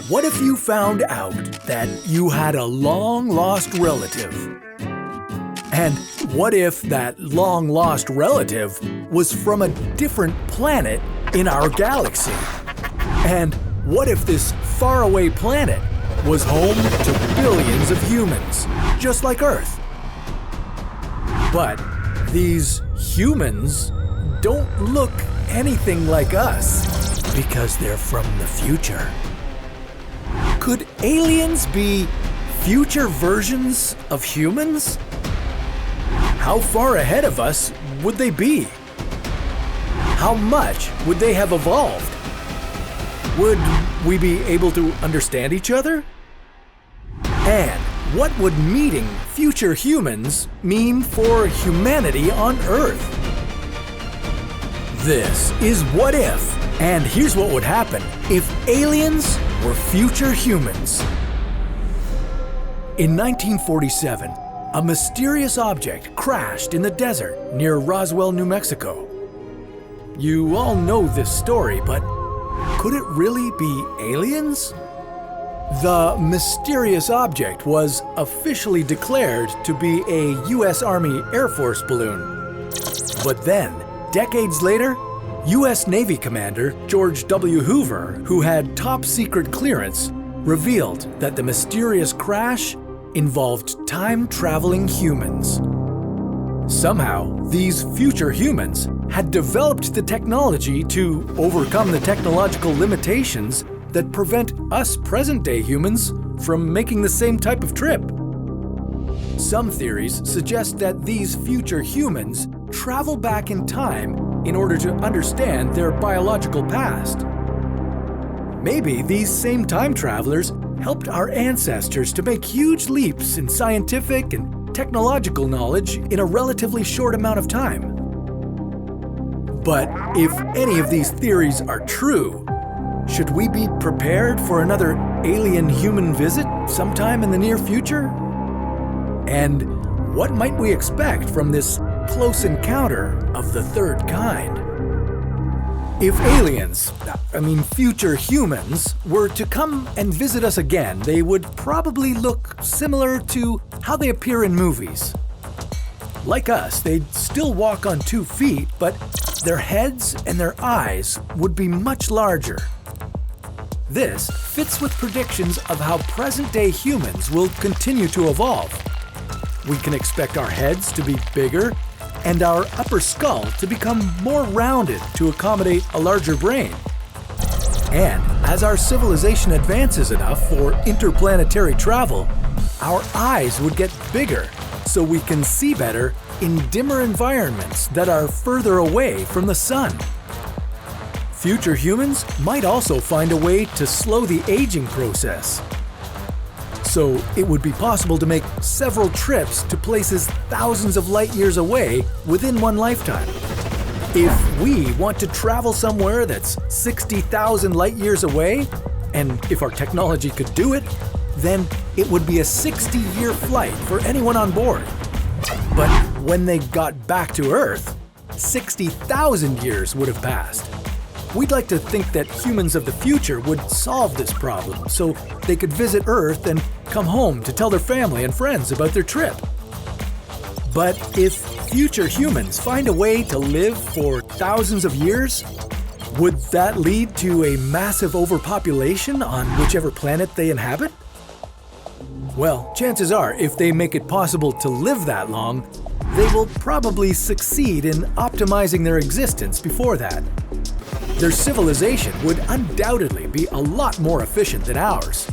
What if you found out that you had a long-lost relative? And what if that long-lost relative was from a different planet in our galaxy? And what if this faraway planet was home to billions of humans, just like Earth? But these humans don't look anything like us because they're from the future. Could aliens be future versions of humans? How far ahead of us would they be? How much would they have evolved? Would we be able to understand each other? And what would meeting future humans mean for humanity on Earth? This is What If, and here's what would happen if aliens were future humans. In 1947, a mysterious object crashed in the desert near Roswell, New Mexico. You all know this story, but could it really be aliens? The mysterious object was officially declared to be a U.S. Army Air Force balloon. But then, decades later, U.S. Navy Commander George W. Hoover, who had top-secret clearance, revealed that the mysterious crash involved time-traveling humans. Somehow, these future humans had developed the technology to overcome the technological limitations that prevent us present-day humans from making the same type of trip. Some theories suggest that these future humans travel back in time in order to understand their biological past. Maybe these same time travelers helped our ancestors to make huge leaps in scientific and technological knowledge in a relatively short amount of time. But if any of these theories are true, should we be prepared for another alien-human visit sometime in the near future? And what might we expect from this close encounter of the third kind? If aliens, future humans, were to come and visit us again, they would probably look similar to how they appear in movies. Like us, they'd still walk on 2 feet, but their heads and their eyes would be much larger. This fits with predictions of how present-day humans will continue to evolve. We can expect our heads to be bigger and our upper skull to become more rounded to accommodate a larger brain. And as our civilization advances enough for interplanetary travel, our eyes would get bigger so we can see better in dimmer environments that are further away from the sun. Future humans might also find a way to slow the aging process. So it would be possible to make several trips to places thousands of light years away within one lifetime. If we want to travel somewhere that's 60,000 light years away, and if our technology could do it, then it would be a 60-year flight for anyone on board. But when they got back to Earth, 60,000 years would have passed. We'd like to think that humans of the future would solve this problem so they could visit Earth and come home to tell their family and friends about their trip. But if future humans find a way to live for thousands of years, would that lead to a massive overpopulation on whichever planet they inhabit? Well, chances are, if they make it possible to live that long, they will probably succeed in optimizing their existence before that. Their civilization would undoubtedly be a lot more efficient than ours.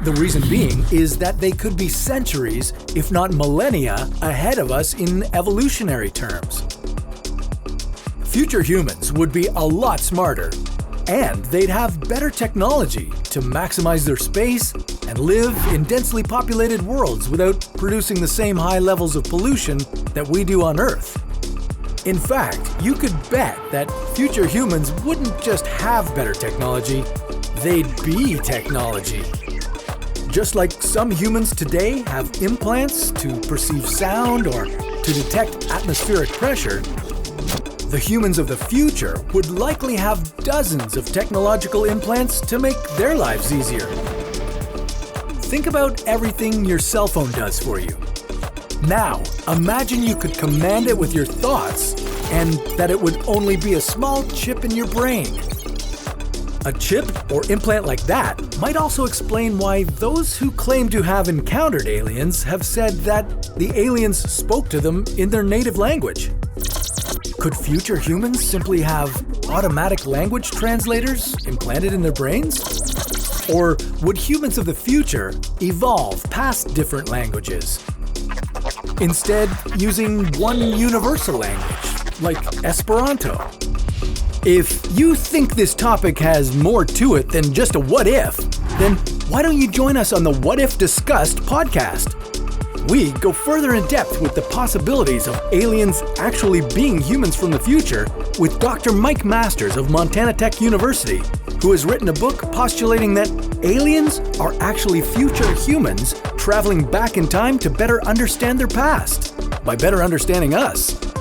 The reason being is that they could be centuries, if not millennia, ahead of us in evolutionary terms. Future humans would be a lot smarter, and they'd have better technology to maximize their space and live in densely populated worlds without producing the same high levels of pollution that we do on Earth. In fact, you could bet that future humans wouldn't just have better technology, they'd be technology. Just like some humans today have implants to perceive sound or to detect atmospheric pressure, the humans of the future would likely have dozens of technological implants to make their lives easier. Think about everything your cell phone does for you. Now, imagine you could command it with your thoughts and that it would only be a small chip in your brain. A chip or implant like that might also explain why those who claim to have encountered aliens have said that the aliens spoke to them in their native language. Could future humans simply have automatic language translators implanted in their brains? Or would humans of the future evolve past different languages, instead using one universal language, like Esperanto? If you think this topic has more to it than just a what if, then why don't you join us on the What If Discussed podcast? We go further in depth with the possibilities of aliens actually being humans from the future with Dr. Mike Masters of Montana Tech University, who has written a book postulating that aliens are actually future humans traveling back in time to better understand their past by better understanding us.